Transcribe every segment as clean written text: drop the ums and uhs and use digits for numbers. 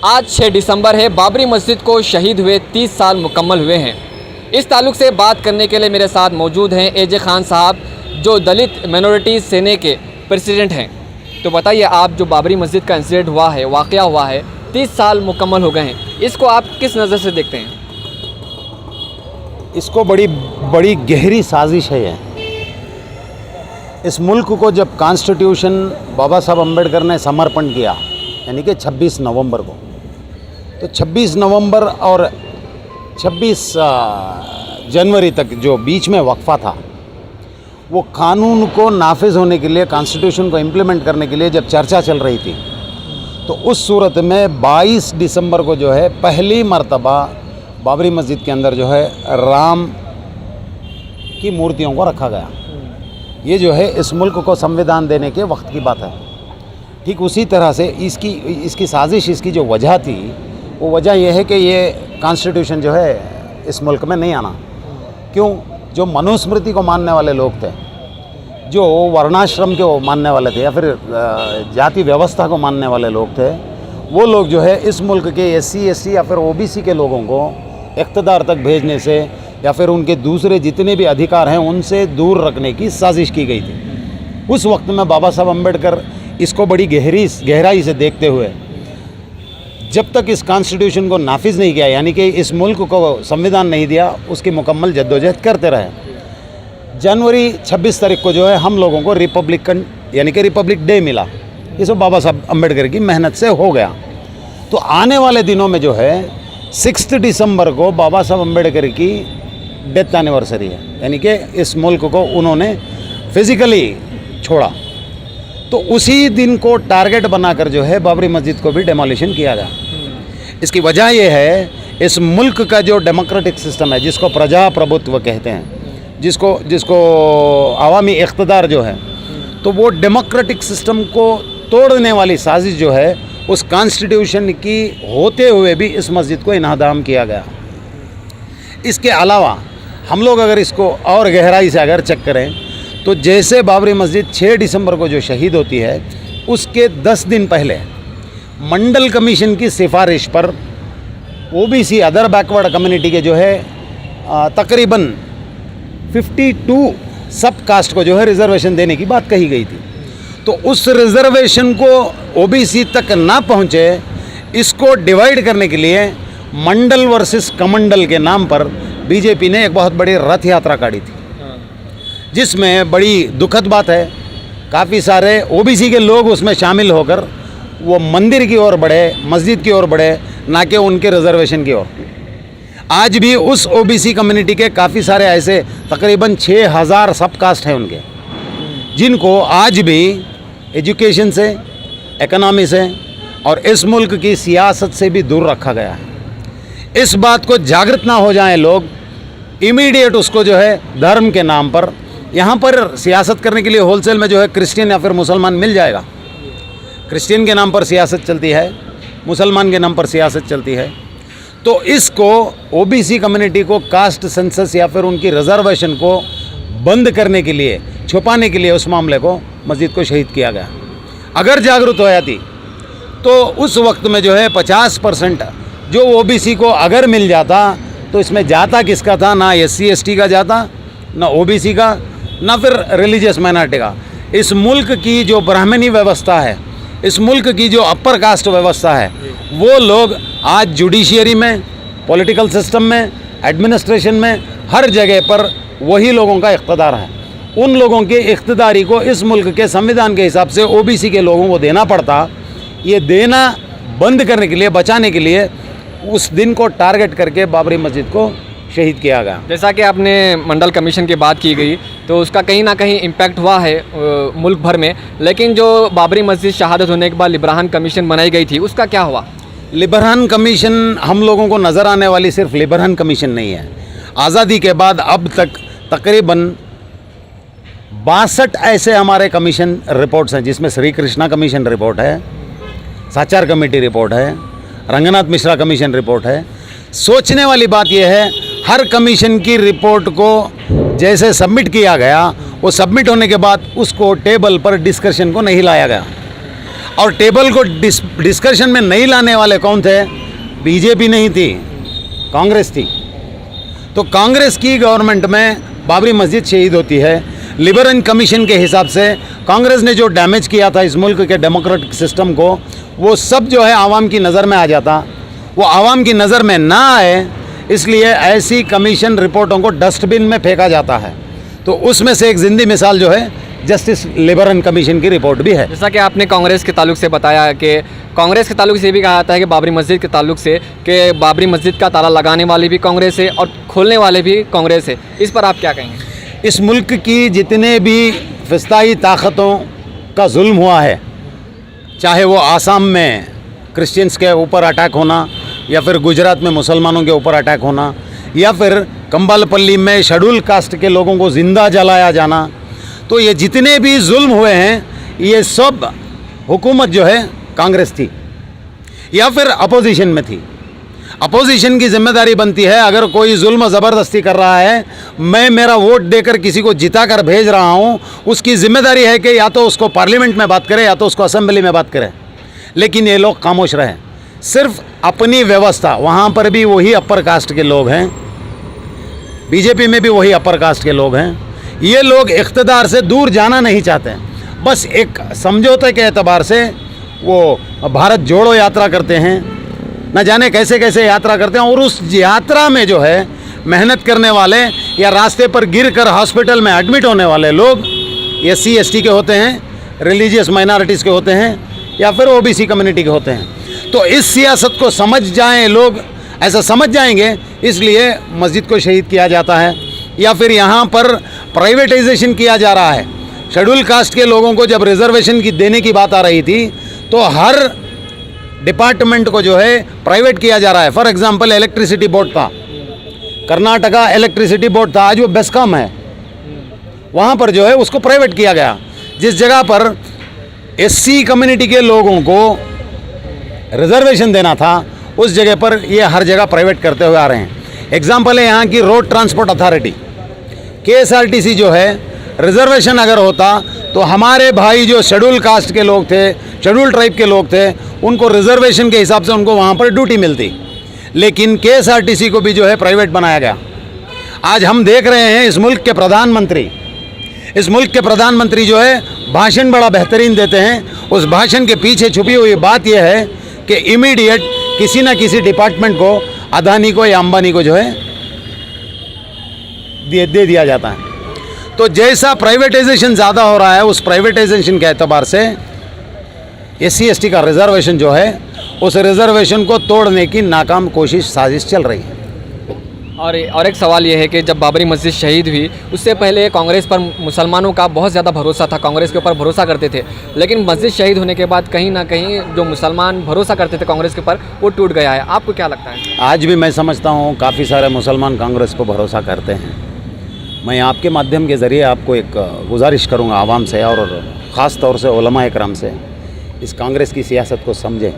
आज 6 दिसंबर है। बाबरी मस्जिद को शहीद हुए 30 साल मुकम्मल हुए हैं। इस ताल्लुक़ से बात करने के लिए मेरे साथ मौजूद हैं एजे खान साहब, जो दलित माइनॉरिटी सेना के प्रेसिडेंट हैं। तो बताइए, आप जो बाबरी मस्जिद का इंसिडेंट हुआ है, वाक़या हुआ है, 30 साल मुकम्मल हो गए हैं, इसको आप किस नज़र से देखते हैं? इसको बड़ी गहरी साजिश है ये। इस मुल्क को जब कॉन्स्टिट्यूशन बाबा साहब अम्बेडकर ने समर्पण किया, यानी कि 26 नवंबर को, तो 26 नवंबर और 26 जनवरी तक जो बीच में वक्फा था, वो कानून को नाफिज होने के लिए, कॉन्स्टिट्यूशन को इम्प्लीमेंट करने के लिए जब चर्चा चल रही थी, तो उस सूरत में 22 दिसंबर को जो है पहली मर्तबा बाबरी मस्जिद के अंदर जो है राम की मूर्तियों को रखा गया। ये जो है इस मुल्क को संविधान देने के वक्त की बात है। ठीक उसी तरह से इसकी साजिश, इसकी जो वजह थी, वो वजह यह है कि ये कॉन्स्टिट्यूशन जो है इस मुल्क में नहीं आना। क्यों? जो मनुस्मृति को मानने वाले लोग थे, जो वर्णाश्रम को मानने वाले थे, या फिर जाति व्यवस्था को मानने वाले लोग थे, वो लोग जो है इस मुल्क के SC ST या फिर OBC के लोगों को इक़्तिदार तक भेजने से या फिर उनके दूसरे जितने भी अधिकार हैं उनसे दूर रखने की साजिश की गई थी। उस वक्त में बाबा साहब अम्बेडकर इसको बड़ी गहराई से देखते हुए, जब तक इस कॉन्स्टिट्यूशन को नाफिज नहीं किया, यानी कि इस मुल्क को संविधान नहीं दिया, उसकी मुकम्मल जद्दोजहद करते रहे। जनवरी 26 तारीख को जो है हम लोगों को रिपब्लिकन यानी कि रिपब्लिक डे मिला। ये सब बाबा साहब अम्बेडकर की मेहनत से हो गया। तो आने वाले दिनों में जो है 6 दिसंबर को बाबा साहब अम्बेडकर की डेथ एनिवर्सरी है, यानी कि इस मुल्क को उन्होंने फिज़िकली छोड़ा। तो उसी दिन को टारगेट बनाकर जो है बाबरी मस्जिद को भी डेमोलिशन किया गया। इसकी वजह यह है, इस मुल्क का जो डेमोक्रेटिक सिस्टम है, जिसको प्रजाप्रभुत्व कहते हैं, जिसको अवामी इक़्तिदार जो है, तो वो डेमोक्रेटिक सिस्टम को तोड़ने वाली साजिश जो है उस कॉन्स्टिट्यूशन की होते हुए भी इस मस्जिद को इन्हदाम किया गया। इसके अलावा हम लोग अगर इसको और गहराई से अगर चेक करें, तो जैसे बाबरी मस्जिद 6 दिसंबर को जो शहीद होती है, उसके 10 दिन पहले मंडल कमीशन की सिफारिश पर OBC अदर बैकवर्ड कम्युनिटी के जो है तकरीबन 52 सब कास्ट को जो है रिजर्वेशन देने की बात कही गई थी। तो उस रिजर्वेशन को OBC तक ना पहुँचे, इसको डिवाइड करने के लिए मंडल वर्सेस कमंडल के नाम पर BJP ने एक बहुत बड़ी रथ यात्रा काढ़ी थी, जिसमें बड़ी दुखद बात है, काफ़ी सारे OBC के लोग उसमें शामिल होकर वो मंदिर की ओर बढ़े, मस्जिद की ओर बढ़े, ना कि उनके रिजर्वेशन की ओर। आज भी उस OBC कम्युनिटी के काफ़ी सारे ऐसे तकरीबन 6000 सब कास्ट हैं उनके, जिनको आज भी एजुकेशन से, इकनॉमी से और इस मुल्क की सियासत से भी दूर रखा गया है। इस बात को जागृत ना हो जाएं लोग, इमीडिएट उसको जो है धर्म के नाम पर, यहाँ पर सियासत करने के लिए होलसेल में जो है क्रिश्चियन या फिर मुसलमान मिल जाएगा। क्रिश्चियन के नाम पर सियासत चलती है, मुसलमान के नाम पर सियासत चलती है। तो इसको OBC कम्युनिटी को कास्ट सेंसस या फिर उनकी रिजर्वेशन को बंद करने के लिए, छुपाने के लिए उस मामले को मस्जिद को शहीद किया गया। अगर जागरूक हो जाती तो उस वक्त में जो है 50% जो OBC को अगर मिल जाता, तो इसमें जाता किसका था? ना SC ST का जाता, ना OBC का, ना फिर रिलीजियस माइनॉरिटी का। इस मुल्क की जो ब्राह्मणी व्यवस्था है, इस मुल्क की जो अपर कास्ट व्यवस्था है, वो लोग आज जुडिशियरी में, पॉलिटिकल सिस्टम में, एडमिनिस्ट्रेशन में, हर जगह पर वही लोगों का इक़्तिदार है। उन लोगों के इक़्तिदारी को इस मुल्क के संविधान के हिसाब से OBC के लोगों को देना पड़ता। ये देना बंद करने के लिए, बचाने के लिए उस दिन को टारगेट करके बाबरी मस्जिद को शहीद किया गया। जैसा कि आपने मंडल कमीशन की बात की गई, तो उसका कहीं ना कहीं इम्पैक्ट हुआ है मुल्क भर में, लेकिन जो बाबरी मस्जिद शहादत होने के बाद लिबरान कमीशन बनाई गई थी, उसका क्या हुआ? लिबरान कमीशन हम लोगों को नज़र आने वाली सिर्फ लिबरान कमीशन नहीं है। आज़ादी के बाद अब तक तकरीबन 62 ऐसे हमारे कमीशन रिपोर्ट्स हैं, जिसमें श्री कृष्णा कमीशन रिपोर्ट है, साचार कमेटी रिपोर्ट है, रंगनाथ मिश्रा कमीशन रिपोर्ट है। सोचने वाली बात यह है, हर कमीशन की रिपोर्ट को जैसे सबमिट किया गया, वो सबमिट होने के बाद उसको टेबल पर डिस्कशन को नहीं लाया गया। और टेबल को डिस्कशन में नहीं लाने वाले कौन थे? बीजेपी नहीं थी, कांग्रेस थी। तो कांग्रेस की गवर्नमेंट में बाबरी मस्जिद शहीद होती है। लिबरल कमीशन के हिसाब से कांग्रेस ने जो डैमेज किया था इस मुल्क के डेमोक्रेटिक सिस्टम को, वो सब जो है आवाम की नज़र में आ जाता। वो आवाम की नज़र में ना आए, इसलिए ऐसी कमीशन रिपोर्टों को डस्टबिन में फेंका जाता है। तो उसमें से एक ज़िंदी मिसाल जो है जस्टिस लिबरल कमीशन की रिपोर्ट भी है। जैसा कि आपने कांग्रेस के ताल्लुक से बताया कि कांग्रेस के ताल्लुक से भी कहा जाता है कि बाबरी मस्जिद के ताल्लुक से कि बाबरी मस्जिद का ताला लगाने वाली भी कांग्रेस है और खोलने वाले भी कांग्रेस है। इस पर आप क्या कहेंगे? इस मुल्क की जितने भी फिस्ताई ताकतों का जुल्म हुआ है, चाहे वो आसाम में क्रिश्चियंस के ऊपर अटैक होना, या फिर गुजरात में मुसलमानों के ऊपर अटैक होना, या फिर कंबालपल्ली में शेड्यूल कास्ट के लोगों को ज़िंदा जलाया जाना, तो ये जितने भी जुल्म हुए हैं ये सब हुकूमत जो है कांग्रेस थी या फिर अपोजिशन में थी। अपोजिशन की जिम्मेदारी बनती है, अगर कोई जुल्म ज़बरदस्ती कर रहा है, मैं मेरा वोट देकर किसी को जिता कर भेज रहा हूँ, उसकी जिम्मेदारी है कि या तो उसको पार्लियामेंट में बात करें या तो उसको असेंबली में बात करें। लेकिन ये लोग खामोश रहे, सिर्फ अपनी व्यवस्था। वहाँ पर भी वही अपर कास्ट के लोग हैं, बीजेपी में भी वही अपर कास्ट के लोग हैं। ये लोग इक़्तिदार से दूर जाना नहीं चाहते, बस एक समझौते के एतबार से वो भारत जोड़ो यात्रा करते हैं, न जाने कैसे कैसे यात्रा करते हैं। और उस यात्रा में जो है मेहनत करने वाले या रास्ते पर गिरकर हॉस्पिटल में एडमिट होने वाले लोग SC ST के होते हैं, रिलीजियस माइनॉरिटीज़ के होते हैं, या फिर OBC कम्युनिटी के होते हैं। तो इस सियासत को समझ जाएं लोग, ऐसा समझ जाएंगे, इसलिए मस्जिद को शहीद किया जाता है। या फिर यहाँ पर प्राइवेटाइजेशन किया जा रहा है। शेड्यूल कास्ट के लोगों को जब रिजर्वेशन की देने की बात आ रही थी तो हर डिपार्टमेंट को जो है प्राइवेट किया जा रहा है। फॉर एग्जांपल इलेक्ट्रिसिटी बोर्ड था, कर्नाटका इलेक्ट्रिसिटी था, आज वो बेस्कॉम है, वहाँ पर जो है उसको प्राइवेट किया गया। जिस जगह पर SC कम्युनिटी के लोगों को रिजर्वेशन देना था, उस जगह पर ये हर जगह प्राइवेट करते हुए आ रहे हैं। एग्जाम्पल है यहाँ की रोड ट्रांसपोर्ट अथॉरिटी, KSRTC जो है, रिजर्वेशन अगर होता तो हमारे भाई जो शेड्यूल कास्ट के लोग थे, शेड्यूल ट्राइब के लोग थे, उनको रिजर्वेशन के हिसाब से उनको वहाँ पर ड्यूटी मिलती। लेकिन KSRTC को भी जो है प्राइवेट बनाया गया। आज हम देख रहे हैं इस मुल्क के प्रधानमंत्री जो है भाषण बड़ा बेहतरीन देते हैं। उस भाषण के पीछे छुपी हुई बात यह है कि इमीडिएट किसी न किसी डिपार्टमेंट को, अदानी को या अंबानी को जो है दे दिया जाता है। तो जैसा प्राइवेटाइजेशन ज़्यादा हो रहा है, उस प्राइवेटाइजेशन के एतबार से SC ST का रिजर्वेशन जो है, उस रिजर्वेशन को तोड़ने की नाकाम कोशिश, साजिश चल रही है। और एक सवाल ये है कि जब बाबरी मस्जिद शहीद हुई, उससे पहले कांग्रेस पर मुसलमानों का बहुत ज़्यादा भरोसा था, कांग्रेस के ऊपर भरोसा करते थे। लेकिन मस्जिद शहीद होने के बाद कहीं ना कहीं जो मुसलमान भरोसा करते थे कांग्रेस के ऊपर, वो टूट गया है। आपको क्या लगता है? आज भी मैं समझता हूँ काफ़ी सारे मुसलमान कांग्रेस को भरोसा करते हैं। मैं आपके माध्यम के ज़रिए आपको एक गुजारिश करूँगा आवाम से, और ख़ास तौर से उलमा इकराम से, इस कांग्रेस की सियासत को समझें।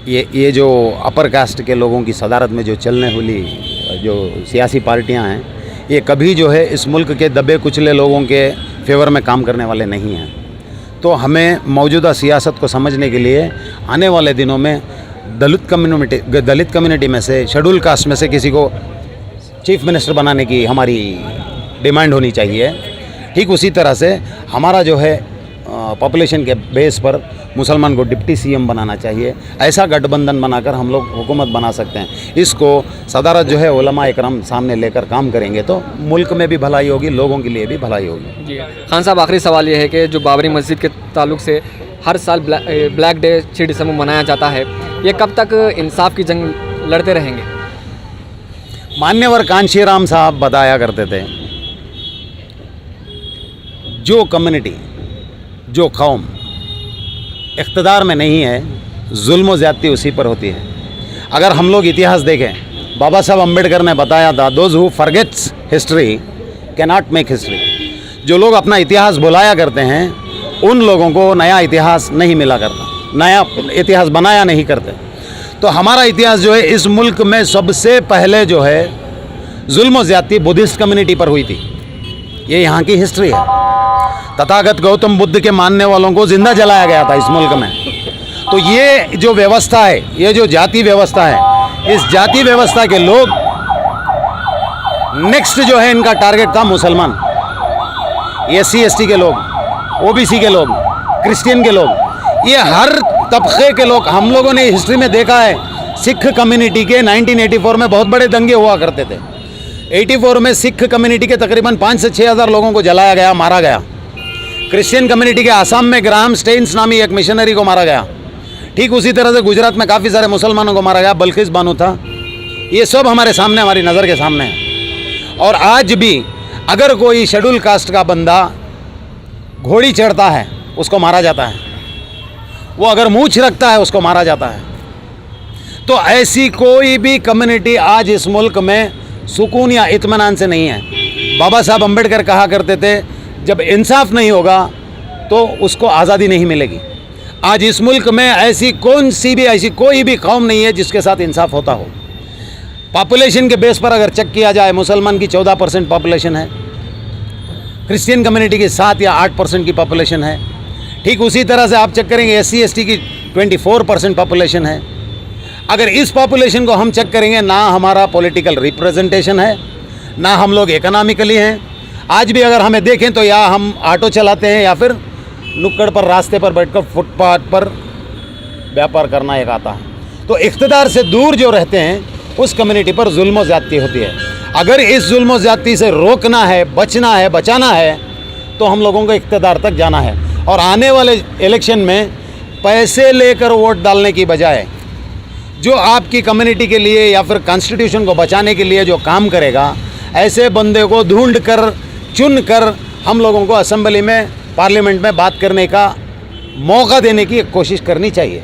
ये जो अपर कास्ट के लोगों की सदारत में जो चलने वाली जो सियासी पार्टियां हैं, ये कभी जो है इस मुल्क के दबे कुचले लोगों के फेवर में काम करने वाले नहीं हैं। तो हमें मौजूदा सियासत को समझने के लिए आने वाले दिनों में दलित कम्युनिटी में से, शेड्यूल कास्ट में से किसी को चीफ मिनिस्टर बनाने की हमारी डिमांड होनी चाहिए। ठीक उसी तरह से हमारा जो है पॉपुलेशन के बेस पर मुसलमान को डिप्टी CM बनाना चाहिए। ऐसा गठबंधन बनाकर हम लोग हुकूमत बना सकते हैं। इसको सदारत जो है उलमा इकराम सामने लेकर काम करेंगे तो मुल्क में भी भलाई होगी, लोगों के लिए भी भलाई होगी। जी खान साहब, आखिरी सवाल ये है कि जो बाबरी मस्जिद के ताल्लुक से हर साल ब्लैक डे 6 दिसंबर मनाया जाता है, ये कब तक इंसाफ की जंग लड़ते रहेंगे? मान्यवर कांशीराम साहब बताया करते थे, जो कम्युनिटी, जो कौम इक़्तिदार में नहीं है, जुल्म ज़्यादती उसी पर होती है। अगर हम लोग इतिहास देखें, बाबा साहब अम्बेडकर ने बताया था, those who forgets history can not make history. जो लोग अपना इतिहास भुलाया करते हैं, उन लोगों को नया इतिहास नहीं मिला करता, नया इतिहास बनाया नहीं करते। तो हमारा इतिहास जो है, इस मुल्क में सबसे पहले जो है जुल्म ज़्यादती बुद्धिस्ट कम्युनिटी पर हुई थी। ये यहाँ की हिस्ट्री है। तथागत गौतम बुद्ध के मानने वालों को जिंदा जलाया गया था इस मुल्क में। तो ये जो व्यवस्था है, ये जो जाति व्यवस्था है, इस जाति व्यवस्था के लोग नेक्स्ट जो है इनका टारगेट था मुसलमान, SC ST के लोग, OBC के लोग, क्रिश्चियन के लोग, ये हर तबके के लोग। हम लोगों ने हिस्ट्री में देखा है, सिख कम्युनिटी के 1984 में बहुत बड़े दंगे हुआ करते थे। 84 में सिख कम्युनिटी के तकरीबन 5 से 6 हज़ार लोगों को जलाया गया, मारा गया। क्रिश्चियन कम्युनिटी के आसाम में ग्राहम स्टेन्स नामी एक मिशनरी को मारा गया। ठीक उसी तरह से गुजरात में काफ़ी सारे मुसलमानों को मारा गया, बल्किस बानो था। ये सब हमारे सामने, हमारी नज़र के सामने है। और आज भी अगर कोई शेड्यूल कास्ट का बंदा घोड़ी चढ़ता है उसको मारा जाता है, वो अगर मूंछ रखता है उसको मारा जाता है। तो ऐसी कोई भी कम्युनिटी आज इस मुल्क में सुकून या इत्मीनान से नहीं है। बाबा साहब अम्बेडकर कहा करते थे, जब इंसाफ नहीं होगा तो उसको आज़ादी नहीं मिलेगी। आज इस मुल्क में ऐसी कोई भी कौम नहीं है जिसके साथ इंसाफ होता हो। पॉपुलेशन के बेस पर अगर चेक किया जाए, मुसलमान की 14% पॉपुलेशन है, क्रिश्चियन कम्युनिटी की 7 या 8% की पॉपुलेशन है। ठीक उसी तरह से आप चेक करेंगे SC ST की 24% पॉपुलेशन है। अगर इस पॉपुलेशन को हम चेक करेंगे, ना हमारा पॉलिटिकल रिप्रेजेंटेशन है, ना हम लोग इकोनॉमिकली हैं। आज भी अगर हमें देखें तो या हम ऑटो चलाते हैं या फिर नुक्कड़ पर, रास्ते पर बैठकर फुटपाथ पर व्यापार करना एक आता है। तो इक़्तिदार से दूर जो रहते हैं उस कम्युनिटी पर जुल्म ज़्यादती होती है। अगर इस जुल्म ज़्यादती से रोकना है, बचना है, बचाना है, तो हम लोगों को इक़्तिदार तक जाना है। और आने वाले इलेक्शन में पैसे लेकर वोट डालने की बजाय जो आपकी कम्युनिटी के लिए या फिर कॉन्स्टिट्यूशन को बचाने के लिए जो काम करेगा, ऐसे बंदे को ढूंढ कर, चुन कर हम लोगों को असेंबली में, पार्लियामेंट में बात करने का मौका देने की कोशिश करनी चाहिए।